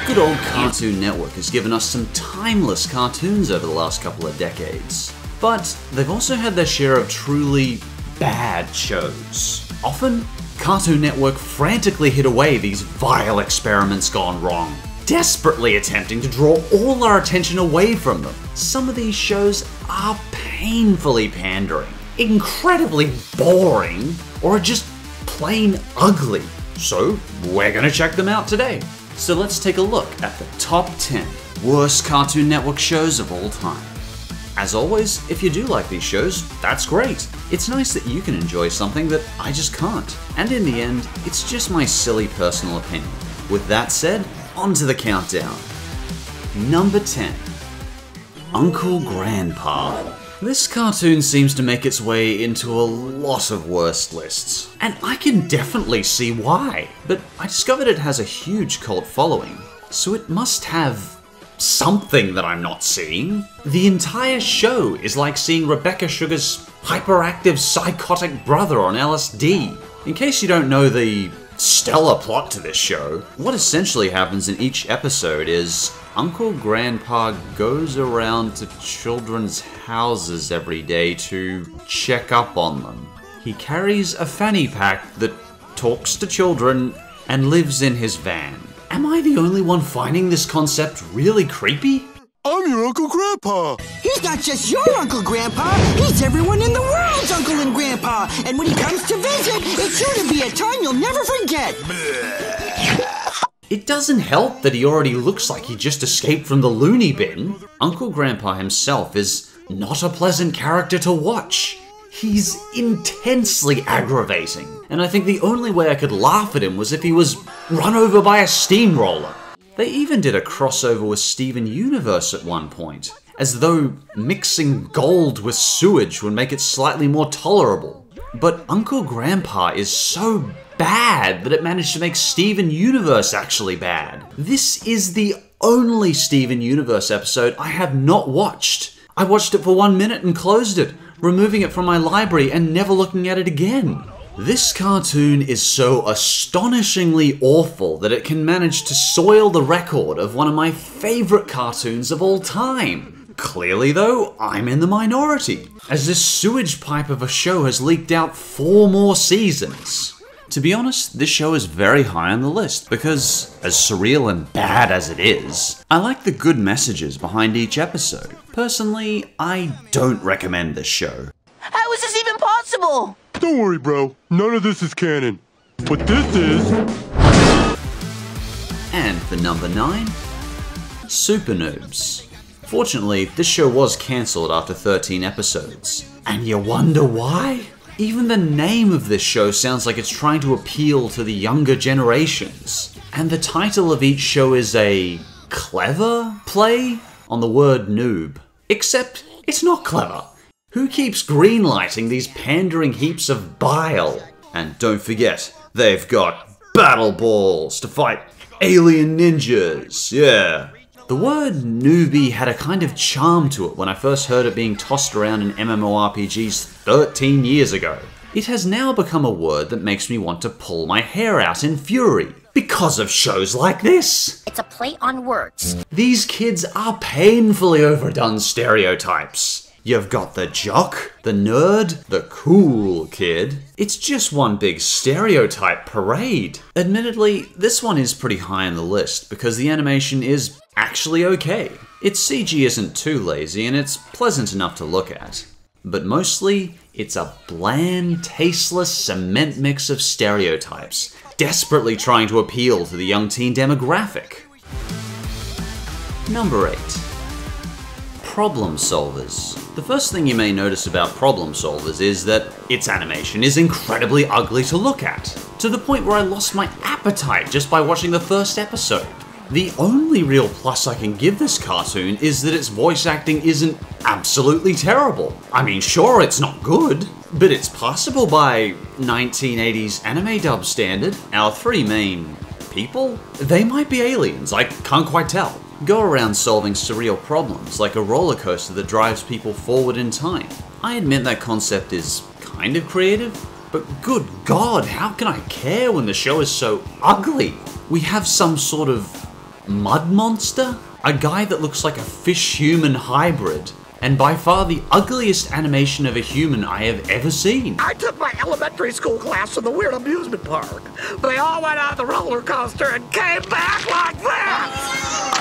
Good old Cartoon Network has given us some timeless cartoons over the last couple of decades. But they've also had their share of truly bad shows. Often, Cartoon Network frantically hid away these vile experiments gone wrong, desperately attempting to draw all our attention away from them. Some of these shows are painfully pandering, incredibly boring, or just plain ugly. So we're gonna check them out today. So let's take a look at the top 10 worst Cartoon Network shows of all time. As always, if you do like these shows, that's great. It's nice that you can enjoy something that I just can't. And in the end, it's just my silly personal opinion. With that said, on to the countdown. Number 10. Uncle Grandpa. This cartoon seems to make its way into a lot of worst lists, and I can definitely see why, but I discovered it has a huge cult following, so it must have something that I'm not seeing. The entire show is like seeing Rebecca Sugar's hyperactive psychotic brother on LSD. In case you don't know the stellar plot to this show, what essentially happens in each episode is Uncle Grandpa goes around to children's houses every day to check up on them. He carries a fanny pack that talks to children and lives in his van. Am I the only one finding this concept really creepy? I'm your Uncle Grandpa! He's not just your Uncle Grandpa, he's everyone in the world's Uncle and Grandpa! And when he comes to visit, it's sure to be a time you'll never forget! It doesn't help that he already looks like he just escaped from the loony bin. Uncle Grandpa himself is not a pleasant character to watch. He's intensely aggravating, and I think the only way I could laugh at him was if he was run over by a steamroller. They even did a crossover with Steven Universe at one point, as though mixing gold with sewage would make it slightly more tolerable. But Uncle Grandpa is so bad that it managed to make Steven Universe actually bad. This is the only Steven Universe episode I have not watched. I watched it for 1 minute and closed it, removing it from my library and never looking at it again. This cartoon is so astonishingly awful that it can manage to soil the record of one of my favorite cartoons of all time. Clearly though, I'm in the minority, as this sewage pipe of a show has leaked out 4 more seasons. To be honest, this show is very high on the list because, as surreal and bad as it is, I like the good messages behind each episode. Personally, I don't recommend this show. How is this even possible? Don't worry, bro. None of this is canon. But this is... And for number 9, Super Noobs. Fortunately, this show was cancelled after 13 episodes. And you wonder why? Even the name of this show sounds like it's trying to appeal to the younger generations. And the title of each show is a clever play on the word noob. Except, it's not clever. Who keeps greenlighting these pandering heaps of bile? And don't forget, they've got battle balls to fight alien ninjas, yeah. The word newbie had a kind of charm to it when I first heard it being tossed around in MMORPGs 13 years ago. It has now become a word that makes me want to pull my hair out in fury. Because of shows like this. It's a play on words. These kids are painfully overdone stereotypes. You've got the jock, the nerd, the cool kid. It's just one big stereotype parade. Admittedly, this one is pretty high on the list because the animation is actually okay. Its CG isn't too lazy and it's pleasant enough to look at. But mostly, it's a bland, tasteless cement mix of stereotypes, desperately trying to appeal to the young teen demographic. Number 8. Problem Solvers. The first thing you may notice about Problem Solvers is that its animation is incredibly ugly to look at, to the point where I lost my appetite just by watching the first episode. The only real plus I can give this cartoon is that its voice acting isn't absolutely terrible. I mean, sure, it's not good, but it's passable by 1980s anime dub standard. Our 3 main people? They might be aliens, I can't quite tell. Go around solving surreal problems like a roller coaster that drives people forward in time. I admit that concept is kind of creative, But good God, how can I care when the show is so ugly? We have some sort of mud monster? A guy that looks like a fish-human hybrid, and by far the ugliest animation of a human I have ever seen. I took my elementary school class to the Weird Amusement Park. They all went on the roller coaster and came back like that!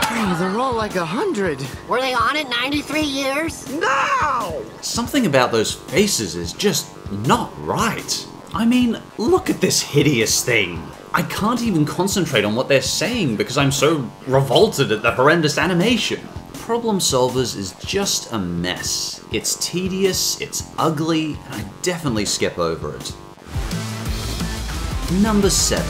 Hey, they're all like 100. Were they on it 93 years? No! Something about those faces is just not right. I mean, look at this hideous thing. I can't even concentrate on what they're saying because I'm so revolted at the horrendous animation. Problem Solvers is just a mess. It's tedious, it's ugly, and I definitely skip over it. Number 7.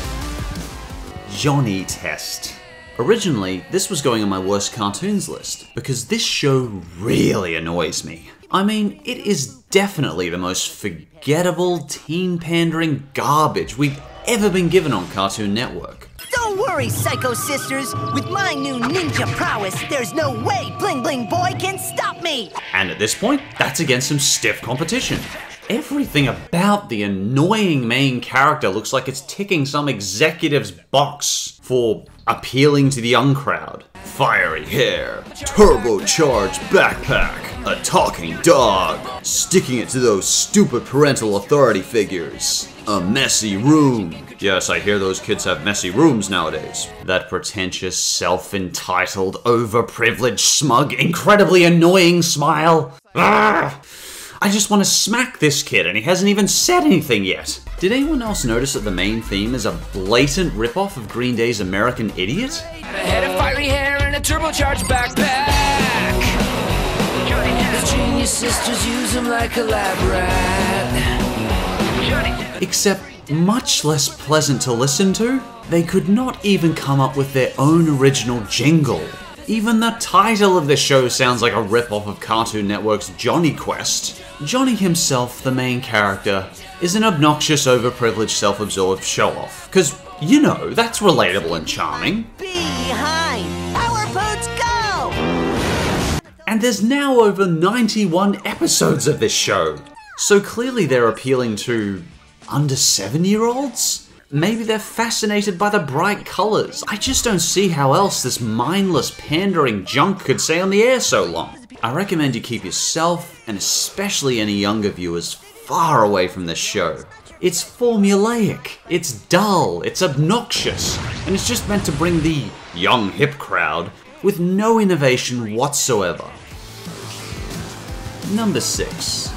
Johnny Test. Originally, this was going on my worst cartoons list, because this show really annoys me. I mean, it is definitely the most forgettable, teen-pandering garbage we've ever been given on Cartoon Network. Don't worry, Psycho Sisters. With my new ninja prowess, there's no way Bling Bling Boy can stop me! And at this point, that's against some stiff competition. Everything about the annoying main character looks like it's ticking some executive's box for appealing to the young crowd. Fiery hair, turbocharged backpack, a talking dog, sticking it to those stupid parental authority figures, a messy room. Yes, I hear those kids have messy rooms nowadays. That pretentious, self-entitled, overprivileged, smug, incredibly annoying smile. Arrgh! I just want to smack this kid and he hasn't even said anything yet. Did anyone else notice that the main theme is a blatant ripoff of Green Day's American Idiot? A head of fiery hair and a turbocharged backpack. The genius sisters use him like a lab rat. Except much less pleasant to listen to. They could not even come up with their own original jingle. Even the title of the show sounds like a ripoff of Cartoon Network's Johnny Quest. Johnny himself, the main character, is an obnoxious, overprivileged, self-absorbed show-off. Cause, you know, that's relatable and charming. Behind! Power Boats go! And there's now over 91 episodes of this show. So clearly they're appealing to under 7-year-olds? Maybe they're fascinated by the bright colors. I just don't see how else this mindless, pandering junk could stay on the air so long. I recommend you keep yourself, and especially any younger viewers, far away from this show. It's formulaic, it's dull, it's obnoxious, and it's just meant to bring the young hip crowd with no innovation whatsoever. Number 6.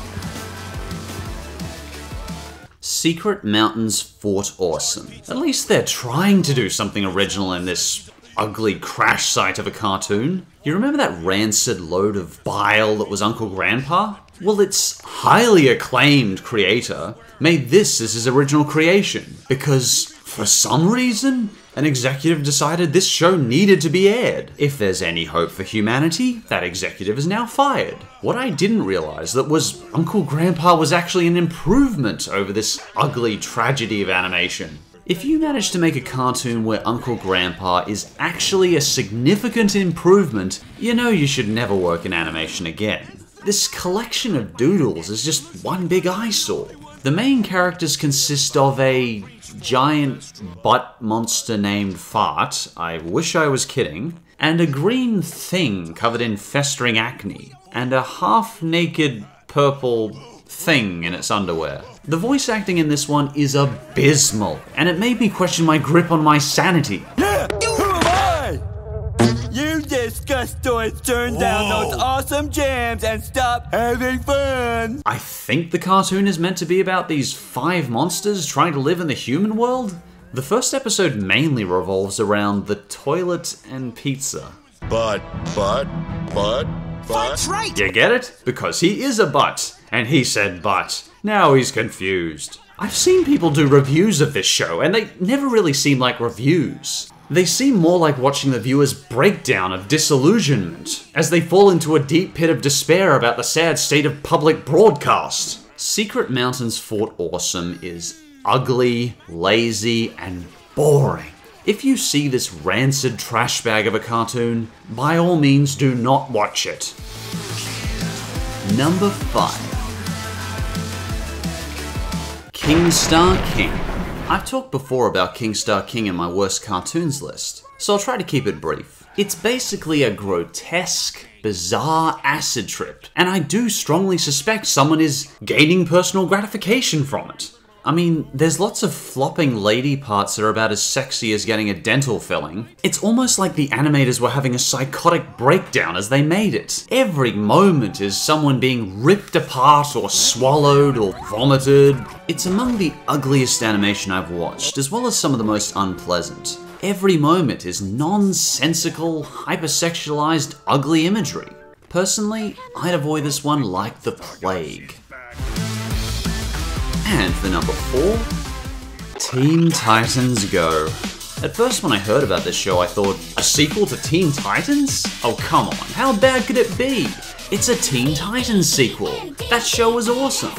Secret Mountains Fort Awesome. At least they're trying to do something original in this ugly crash site of a cartoon. You remember that rancid load of bile that was Uncle Grandpa? Well, its highly acclaimed creator made this as his original creation, because for some reason, an executive decided this show needed to be aired. If there's any hope for humanity, that executive is now fired. What I didn't realize that was Uncle Grandpa was actually an improvement over this ugly tragedy of animation. If you manage to make a cartoon where Uncle Grandpa is actually a significant improvement, you know you should never work in animation again. This collection of doodles is just one big eyesore. The main characters consist of a giant butt monster named Fart, I wish I was kidding, and a green thing covered in festering acne, and a half-naked purple thing in its underwear. The voice acting in this one is abysmal, and it made me question my grip on my sanity. Yeah! Who am I? You disgustoids turn down those awesome jams and stop having fun! I think the cartoon is meant to be about these 5 monsters trying to live in the human world. The first episode mainly revolves around the toilet and pizza. But. That's right! You get it? Because he is a butt, and he said butt. Now he's confused. I've seen people do reviews of this show, and they never really seem like reviews. They seem more like watching the viewer's breakdown of disillusionment, as they fall into a deep pit of despair about the sad state of public broadcast. Secret Mountains Fort Awesome is ugly, lazy, and boring. If you see this rancid trash bag of a cartoon, by all means do not watch it. Number 5. King Star King. I've talked before about King Star King in my worst cartoons list, so I'll try to keep it brief. It's basically a grotesque, bizarre acid trip, and I do strongly suspect someone is gaining personal gratification from it. I mean, there's lots of flopping lady parts that are about as sexy as getting a dental filling. It's almost like the animators were having a psychotic breakdown as they made it. Every moment is someone being ripped apart or swallowed or vomited. It's among the ugliest animation I've watched, as well as some of the most unpleasant. Every moment is nonsensical, hypersexualized, ugly imagery. Personally, I'd avoid this one like the plague. And for number 4, Teen Titans Go. At first when I heard about this show I thought, a sequel to Teen Titans? Oh come on, how bad could it be? It's a Teen Titans sequel. That show was awesome.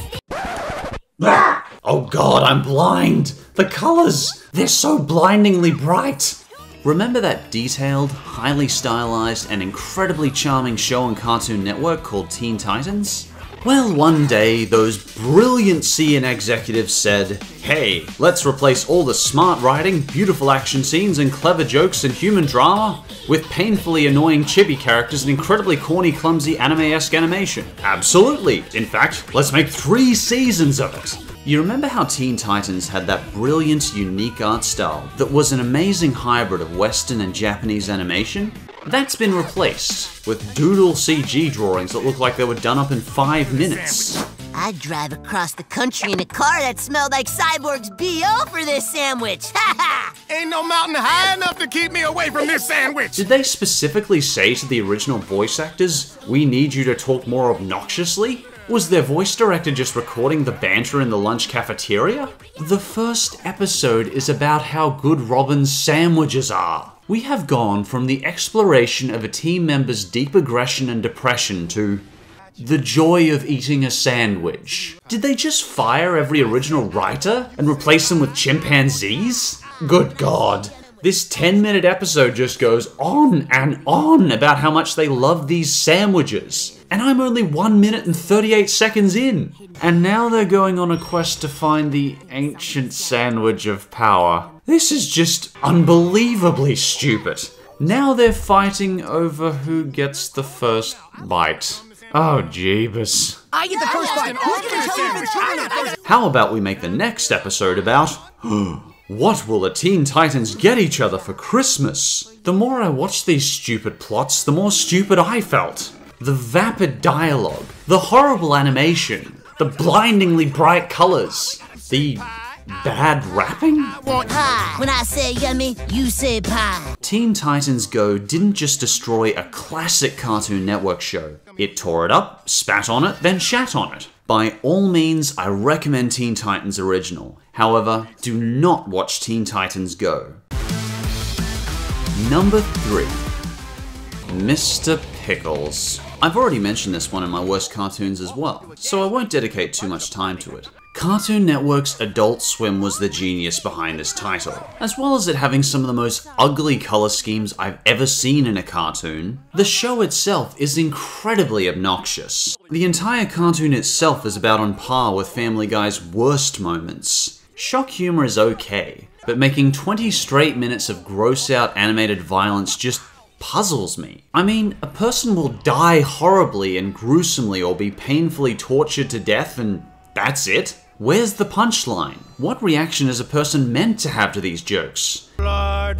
Oh god, I'm blind! The colors! They're so blindingly bright! Remember that detailed, highly stylized, and incredibly charming show on Cartoon Network called Teen Titans? Well, one day, those brilliant CN executives said, hey, let's replace all the smart writing, beautiful action scenes, and clever jokes and human drama with painfully annoying chibi characters and incredibly corny, clumsy anime-esque animation. Absolutely! In fact, let's make 3 seasons of it! You remember how Teen Titans had that brilliant, unique art style that was an amazing hybrid of Western and Japanese animation? That's been replaced with doodle CG drawings that look like they were done up in 5 minutes. I'd drive across the country in a car that smelled like Cyborg's B.O. for this sandwich. Ha ha! Ain't no mountain high enough to keep me away from this sandwich. Did they specifically say to the original voice actors, we need you to talk more obnoxiously? Was their voice director just recording the banter in the lunch cafeteria? The first episode is about how good Robin's sandwiches are. We have gone from the exploration of a team member's deep aggression and depression to the joy of eating a sandwich. Did they just fire every original writer and replace them with chimpanzees? Good God. This 10-minute episode just goes on and on about how much they love these sandwiches. And I'm only 1 minute and 38 seconds in. And now they're going on a quest to find the ancient sandwich of power. This is just unbelievably stupid. Now they're fighting over who gets the first bite. Oh, jeebus. I get the first bite. Who's gonna tell you if it's How about we make the next episode about what will the Teen Titans get each other for Christmas? The more I watched these stupid plots, the more stupid I felt. The vapid dialogue, the horrible animation, the blindingly bright colors, the bad rapping? Pie. When I say yummy, you say pie. Teen Titans Go didn't just destroy a classic Cartoon Network show. It tore it up, spat on it, then shat on it. By all means, I recommend Teen Titans Original. However, do not watch Teen Titans Go. Number 3. Mr. Pickles. I've already mentioned this one in my worst cartoons as well, so I won't dedicate too much time to it. Cartoon Network's Adult Swim was the genius behind this title, as well as it having some of the most ugly color schemes I've ever seen in a cartoon. The show itself is incredibly obnoxious. The entire cartoon itself is about on par with Family Guy's worst moments. Shock humor is okay, but making 20 straight minutes of gross-out animated violence just puzzles me. I mean, a person will die horribly and gruesomely or be painfully tortured to death and that's it? Where's the punchline? What reaction is a person meant to have to these jokes? Blood,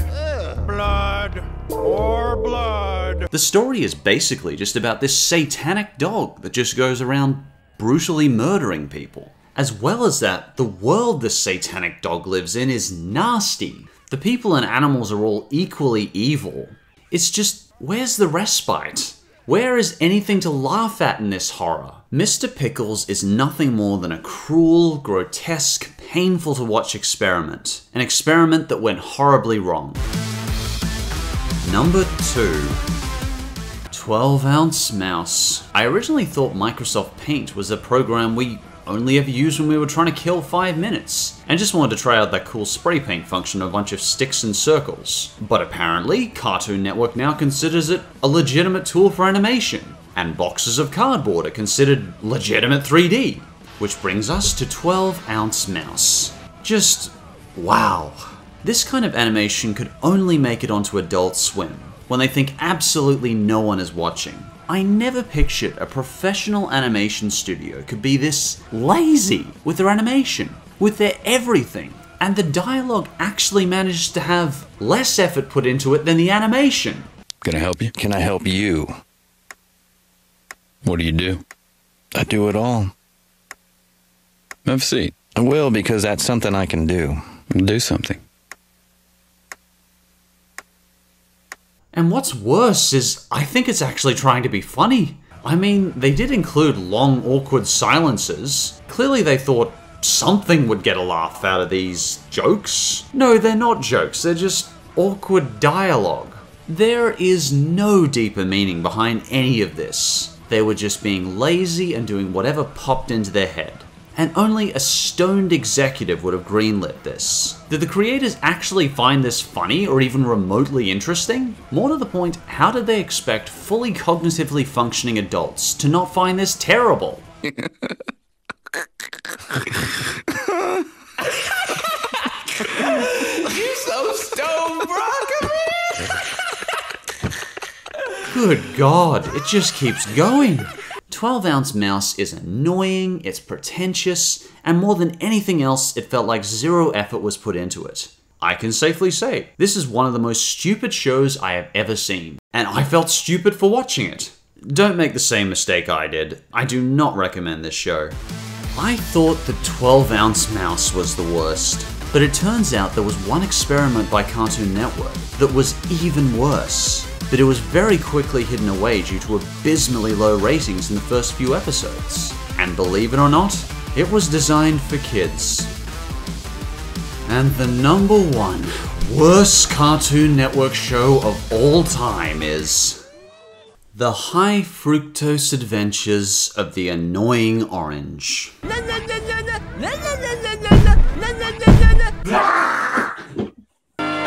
blood, or blood. The story is basically just about this satanic dog that just goes around brutally murdering people. As well as that, the world this satanic dog lives in is nasty. The people and animals are all equally evil. It's just, where's the respite? Where is anything to laugh at in this horror? Mr. Pickles is nothing more than a cruel, grotesque, painful to watch experiment. An experiment that went horribly wrong. Number 2. 12-Ounce Mouse. I originally thought Microsoft Paint was a program we only ever used when we were trying to kill 5 minutes, and just wanted to try out that cool spray paint function of a bunch of sticks and circles. But apparently, Cartoon Network now considers it a legitimate tool for animation, and boxes of cardboard are considered legitimate 3D. Which brings us to 12 Ounce Mouse. Just wow. This kind of animation could only make it onto Adult Swim, when they think absolutely no one is watching. I never pictured a professional animation studio could be this lazy with their animation, with their everything, and the dialogue actually manages to have less effort put into it than the animation. Can I help you? Can I help you? What do you do? I do it all. Have a seat. I will, because that's something I can do. Do something. And what's worse is, I think it's actually trying to be funny. I mean, they did include long, awkward silences. Clearly they thought something would get a laugh out of these jokes. No, they're not jokes, they're just awkward dialogue. There is no deeper meaning behind any of this. They were just being lazy and doing whatever popped into their head. And only a stoned executive would have greenlit this. Did the creators actually find this funny or even remotely interesting? More to the point, how did they expect fully cognitively functioning adults to not find this terrible? You so stoned, broccoli! Good God, it just keeps going. 12 Ounce Mouse is annoying, it's pretentious, and more than anything else, it felt like zero effort was put into it. I can safely say, this is one of the most stupid shows I have ever seen, and I felt stupid for watching it. Don't make the same mistake I did. I do not recommend this show. I thought the 12 Ounce Mouse was the worst, but it turns out there was one experiment by Cartoon Network that was even worse. But it was very quickly hidden away due to abysmally low ratings in the first few episodes. And believe it or not, it was designed for kids. And the #1 worst Cartoon Network show of all time is The High Fructose Adventures of the Annoying Orange.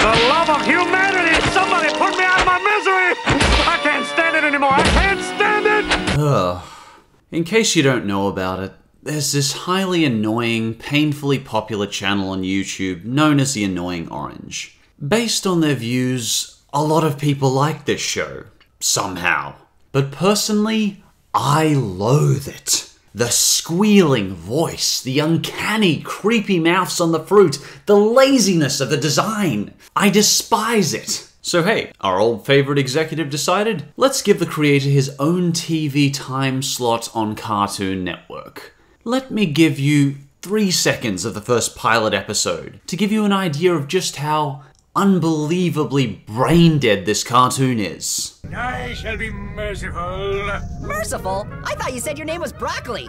The love of humanity! Somebody put me out of my misery! I can't stand it anymore! I can't stand it! Ugh. In case you don't know about it, there's this highly annoying, painfully popular channel on YouTube known as The Annoying Orange. Based on their views, a lot of people like this show. Somehow. But personally, I loathe it. The squealing voice, the uncanny, creepy mouths on the fruit, the laziness of the design. I despise it. So hey, our old favorite executive decided, let's give the creator his own TV time slot on Cartoon Network. Let me give you 3 seconds of the first pilot episode to give you an idea of just how unbelievably brain dead this cartoon is. I shall be merciful. Merciful? I thought you said your name was Broccoli.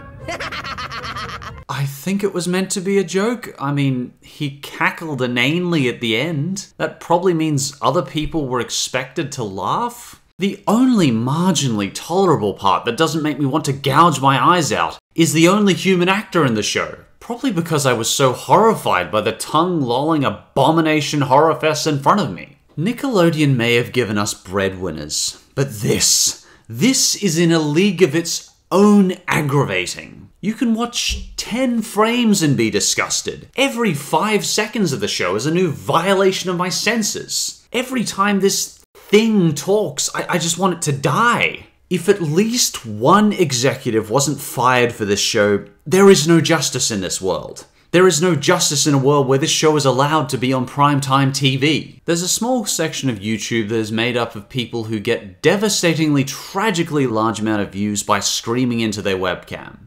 I think it was meant to be a joke. I mean, he cackled inanely at the end. That probably means other people were expected to laugh. The only marginally tolerable part that doesn't make me want to gouge my eyes out is the only human actor in the show. Probably because I was so horrified by the tongue-lolling abomination horror fest in front of me. Nickelodeon may have given us breadwinners, but this is in a league of its own aggravating. You can watch 10 frames and be disgusted. Every 5 seconds of the show is a new violation of my senses. Every time this thing talks, I just want it to die. If at least one executive wasn't fired for this show, there is no justice in this world. There is no justice in a world where this show is allowed to be on primetime TV. There's a small section of YouTube that is made up of people who get devastatingly, tragically large amount of views by screaming into their webcam.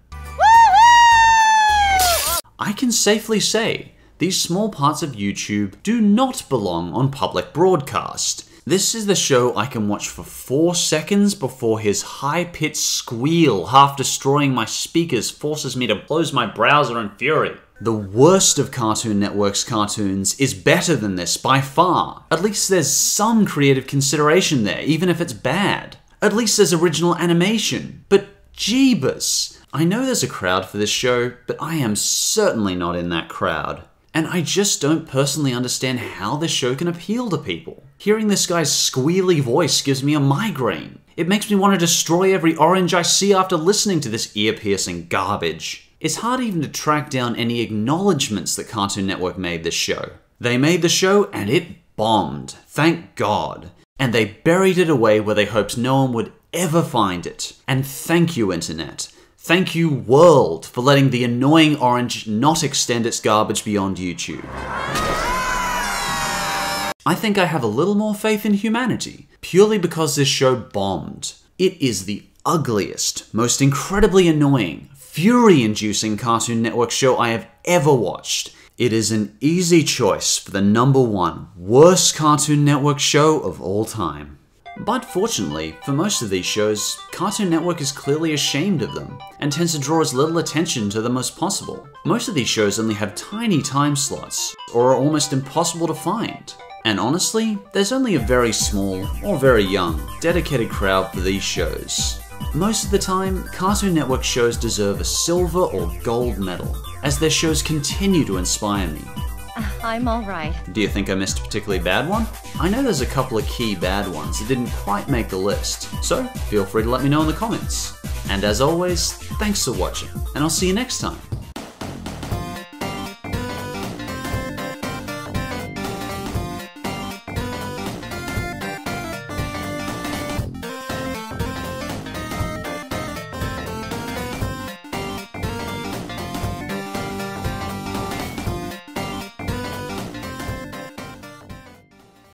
I can safely say, these small parts of YouTube do not belong on public broadcast. This is the show I can watch for 4 seconds before his high-pitched squeal, half destroying my speakers, forces me to close my browser in fury. The worst of Cartoon Network's cartoons is better than this by far. At least there's some creative consideration there, even if it's bad. At least there's original animation. But jeebus. I know there's a crowd for this show, but I am certainly not in that crowd. And I just don't personally understand how this show can appeal to people. Hearing this guy's squealy voice gives me a migraine. It makes me want to destroy every orange I see after listening to this ear-piercing garbage. it's hard even to track down any acknowledgements that Cartoon Network made this show. They made the show and it bombed, thank God. And they buried it away where they hoped no one would ever find it. And thank you, Internet. Thank you, world, for letting the annoying orange not extend its garbage beyond YouTube. I think I have a little more faith in humanity, purely because this show bombed. It is the ugliest, most incredibly annoying, fury-inducing Cartoon Network show I have ever watched. It is an easy choice for the #1 worst Cartoon Network show of all time. But fortunately, for most of these shows, Cartoon Network is clearly ashamed of them, and tends to draw as little attention to them as possible. Most of these shows only have tiny time slots, or are almost impossible to find. And honestly, there's only a very small, or very young, dedicated crowd for these shows. Most of the time, Cartoon Network shows deserve a silver or gold medal, as their shows continue to inspire me. I'm alright. Do you think I missed a particularly bad one? I know there's a couple of key bad ones that didn't quite make the list, so feel free to let me know in the comments. And as always, thanks for watching, and I'll see you next time.